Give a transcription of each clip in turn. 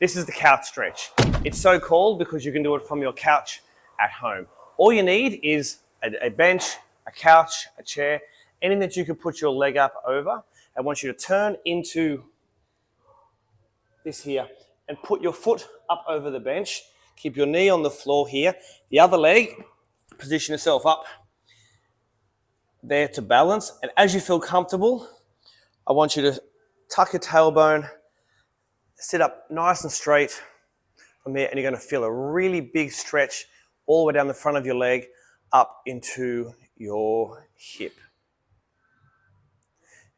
This is the couch stretch. It's so called because you can do it from your couch at home. All you need is a bench, a couch, a chair, anything that you can put your leg up over. I want you to turn into this here and put your foot up over the bench. Keep your knee on the floor here. The other leg, position yourself up there to balance. And as you feel comfortable, I want you to tuck your tailbone, sit up nice and straight from there, and you're going to feel a really big stretch all the way down the front of your leg up into your hip.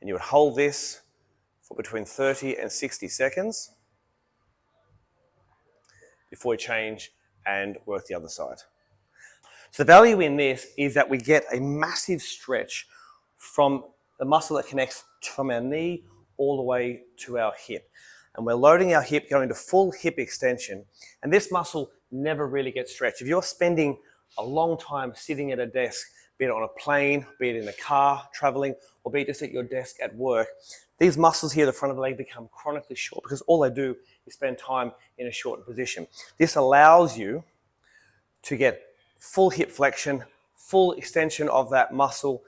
And you would hold this for between 30 and 60 seconds before you change and work the other side. So the value in this is that we get a massive stretch from the muscle that connects from our knee all the way to our hip. And we're loading our hip, going to full hip extension. And this muscle never really gets stretched. If you're spending a long time sitting at a desk, be it on a plane, be it in a car, traveling, or be it just at your desk at work, these muscles here, the front of the leg, become chronically short because all they do is spend time in a shortened position. This allows you to get full hip flexion, full extension of that muscle,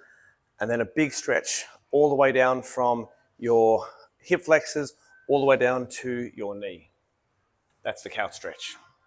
and then a big stretch all the way down from your hip flexors all the way down to your knee. That's the couch stretch.